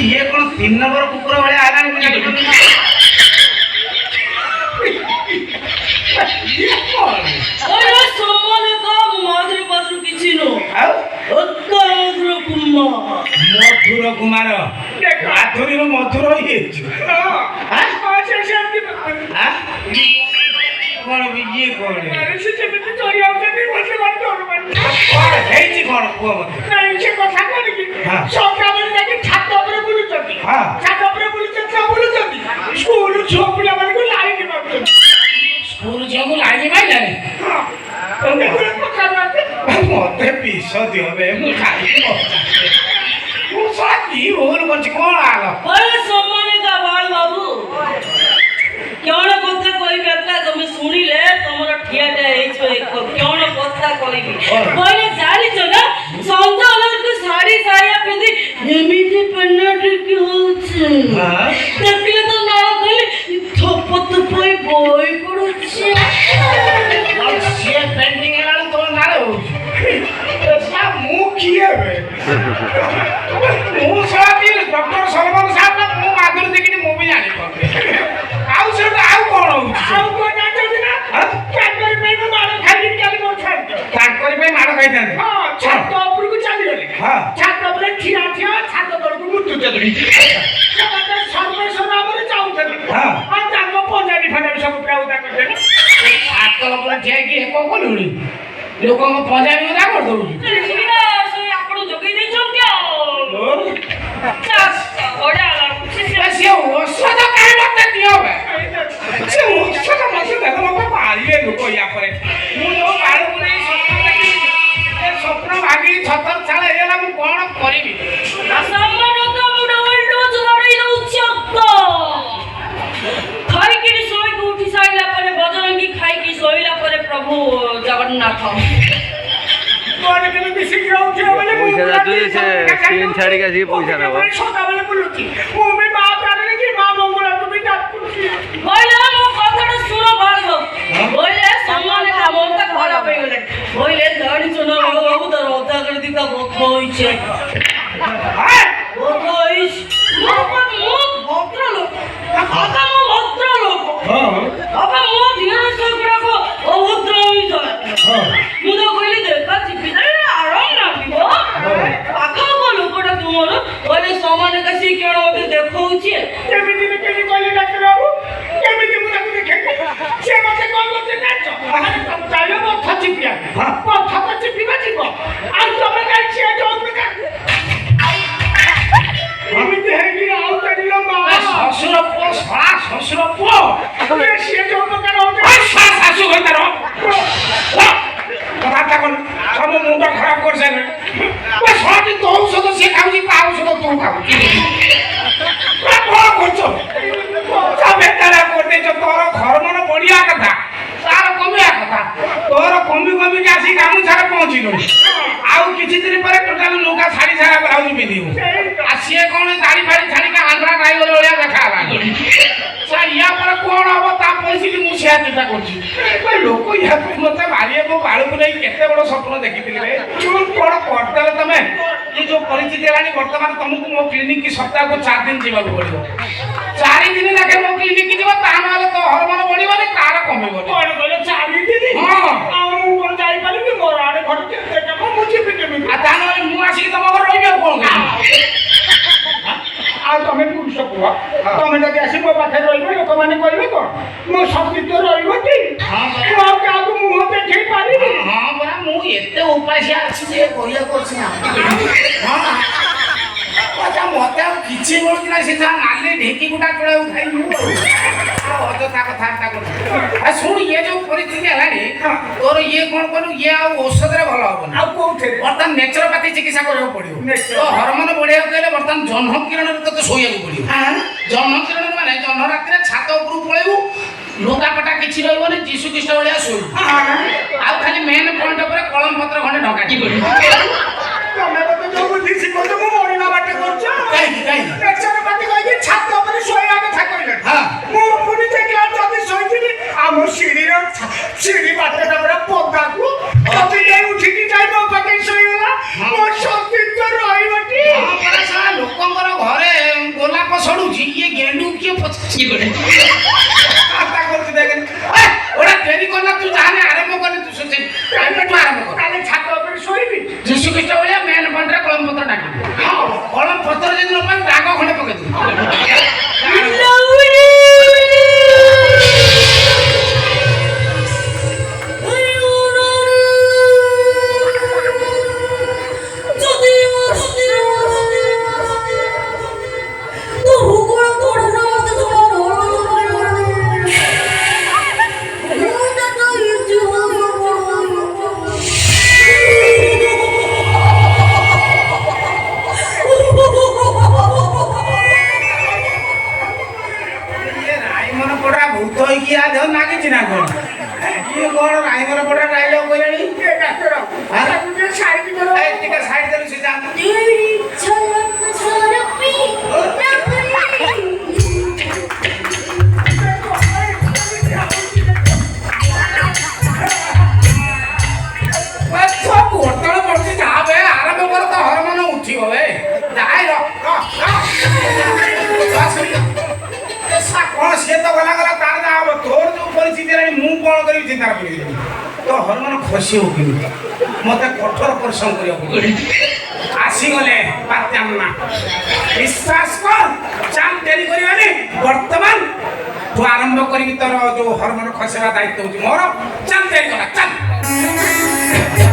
ये कौन 3 नंबर कुकुर भाई आला नहीं ये कौन ओए सोमने का माधुरी माधुरी किछि नो अक्का माधुरी कुमार माधुरी रो मधुर होई हां कौन ये कौन अरे से जेबे चोरी आउ जने बसे बात कर कौन है जी कौन को मत नहीं से कथा कोन की सका बने जाके छात ऊपर बुलु चती हां छात ऊपर बुलु चती स्कूल छोपिला मन को लाइन के बात स्कूल जो को लाइन में जाने हां तुमने कथा बात मते पीस दियो बे मु खाई मु साथी बोल कुछ कौन आलो ओए सोमने का बाल बाबू क्यों কথা কইবে একটা তুমি শুনিলে তোমার ঠিয়াটা এইছো এক क्यों কথা কইবি কইলে জানিছ না সন্ধ্যাবেলাকে শাড়ি সায়া পিঁধি এমিতি পন্নাটি কি হচ্ছে हां দেখলে তো না খালি থপত পই বই পড়ছে और से पेंटिंग एला तो ना रे सब मुंह किए बे मुंह साथी डॉक्टर सलमान साहब ना मुंह माधुरी देखि मु भी जानि पाबे आउ से आउ कोन होउची आउ को जाते ना काकर में मारो खाली काली मोर छाड़ ताकरी पे मार खाइता हां छात ऊपर को चली गली हां छात ऊपर ठिया छात तळ को मुतु चली समझ सर्वेश्वर आबरे जाउथली हां आ ताको पंजाबी फंजाबी सब प्राउदा करते हाथ ऊपर जे की हे को कोलुड़ी लोगों को पंजाबी में कर दउ ସିନା ସେ ଆପଣ ଜଗେଇ ଦେଇଛନ୍ତି ଆଉ ବଢିଆ ଲାଗୁଛି बस ये औषध काहे मत दियो बे से औषध मत देखो मत पालिए लोग या पर मु जो बाळू नहीं स्वप्न देखी ए स्वप्न भागी छतर छाळे हेला मु कोन करिवि ସମ୍ମାନକ ମୁଣ୍ଡ ଜୋରାଇ ଦଉଛି ଅକ୍କ ଖାଇକି ଶୋଇକି ଉଠି ସାଇଲା ପରେ ବଜରଙ୍ଗୀ ଖାଇକି ଶୋଇଲା ପରେ ପ୍ରଭୁ ଜଗନ୍ନାଥ कोन के भी शीघ्र उठे वाले पैसा जातु से स्क्रीन छाड़ी के सी पैसा नबो छोटा वाले बुलुची मु में मां जाने की मां मंगला तो भी डाकुची बोले ମୋ କଥାଟା ଶୁଣ ଭାଗ ବୋଇଲେ ସମ୍ମାନକ ମନ ତକ ଭଲ ପଇଗଲେ ବୋଇଲେ ଜାଣିଛ ନା ବାବୁ ତାର ଅଧା କରି ଦିଟା ବଥ ହୋଇছে ବଥ ହୋଇଛି ମୁଁ ଭଦ୍ର ଲୋକ ଆକା ମୁଁ ଭଦ୍ର ଲୋକ ଆକା ମୋ ଧିଅର ସଗୁରାକ ଅଭଦ୍ର ହୋଇଯାଏ ମୁଁ ତ କହିଲି ଦେଖା ଯିବି ଆରାମ ଲାଗିବ ପାଖାପାଖ ଲୋକଟା ତୁମର କହିଲେ ସମାନ କାସି କିଣ ମତେ ଦେଖଉଛି केमिति कहले डॉक्टर बाबू केमिति मु ताको देखे से मते कोन करते नाच अरे तुम चाहे वो थची पिया वो थका चिपी बजीबो आ तमे काई छे जोन में का केमिति है कि आउ तड़िलो मां ससुर पो सळा ससुर पो ए से जोन में का होते सासू गइतार कथा कोन सब मुंड खराब कर से ओ सळा तो औषध से खाउची ता औषध तू खाउची कौन करछो तमे तारा कोटे जो तोर घर मन बढ़िया कथा तार कमिया कथा तोर कमी कमी के आसी गामु छारे पहुंची गई आउ किछि दिन पर टोटल लुका साड़ी सारा ब्लाउज पिदिउ आ से कोन दाढ़ी फाड़ी छाड़ी का आंध्रा ड्राइवर ओलिया देखाला सा या पर कोन हबो ता पैसी कि मु सेया चिंता करछि कोई लोक या पे मते मारिए मो बाळु को नहीं केते बड़ स्वप्न देखिथिले रे चुप कोन करतले तमे ये जो परिस्थिति हेलानी वर्तमान तुमको मो क्लिनिक की सप्ताह को 4 दिन जीवा पड़िबो 4 दिन लगे मो क्लिनिक की जीवा ता माले तो हार्मोन बढ़िबो तार कमिबो कोन कहले चाबी दीदी हां आ मु कोन जाई पाली कि मोर आड़े घर के देखा मु चिपी केमिति आ ता माले मु आसी तम घर रहिबे कोन आ तमे पुरुष पुआ तमे जदि आसी मो पाखे रहिबो लोक माने कहबे कोन मो सत्य रहिबो कि हां मु आ काकू मुह देखै पारिबि हां बरा मु एते उपाय से आसी जे करिया करछि ना हां अच्छा मते किछि बोल कि ना से नाली ढेकी गुटा चोड़ा उठाई मु अजथा कथा कर आ सुन ये जो परिस्थिति हलानी तोर ये कोन कोन ये आ औषध रे भलो होबन आ कोठे बर्तन नेचुरोपैथी चिकित्सा करबो पड़ियो तो हार्मोन बढ़िया कहले बर्तन जन्म किरण रे तो सोइया पड़ियो जन्म किरण माने जन्म रात रे छात ऊपर पळेबू लोकापटा किछि रहबोनी जीसु कृष्ण भलिया सोई आ खाली मेन पॉइंट ऊपर कलम पत्र खंडे ढका की पड़ी तमे तो जो बुद्धि सिखो तो मु मोरिना बाटे करछ काई नेचुरोपैथी कहि छात ऊपर सोइया कथा कहले हां मु पुनी देखला जदि सोइथिनी आ मो सीढ़ी बाटे हमरा पोदा को जदि जाई उठी की जाई मो ରାଇମନ ପଡା ଭୂତ ହେଇକି ଆ ଦେହ ନାଗିଛି ନା କଣ କିଏ କଣ ରାଇମନ ପଡା ଡାଇଲଗ କହିଲାଣି ଟିକେ ସାଇଡ୍ ଦେଲୁ ସେ ଯା ବୋତଳ ପଡୁଛି ଯାହା ବେ ଆରମ୍ଭ କର ତ ହରମୋନ ଉଠିବ ବେ ଯାଇ କଣ ସିଏ ତ ଗଲା ଗଲା ତାର ଯା ହବ ତୋର ଯୋଉ ପରିସ୍ଥିତି ହେଲାଣି ମୁଁ କଣ କରିବି ଚିନ୍ତା କରିବି ତ ହରମୋନ ଖସିବ କେମିତି ମତେ କଠୋର ପରିଶ୍ରମ କରିବାକୁ ପଡିବ ଆସିଗଲେ ପାତ୍ୟାମ୍ମା ବିଶ୍ୱାସ କର ଚାଲ ଡେରି କରିବାନି ବର୍ତ୍ତମାନ ତୁ ଆରମ୍ଭ କରିବି ତୋର ଯୋଉ ହରମୋନ ଖସିବା ଦାୟିତ୍ୱ ହଉଛି ମୋର ଚାଲ ଡେରି କର ଚାଲ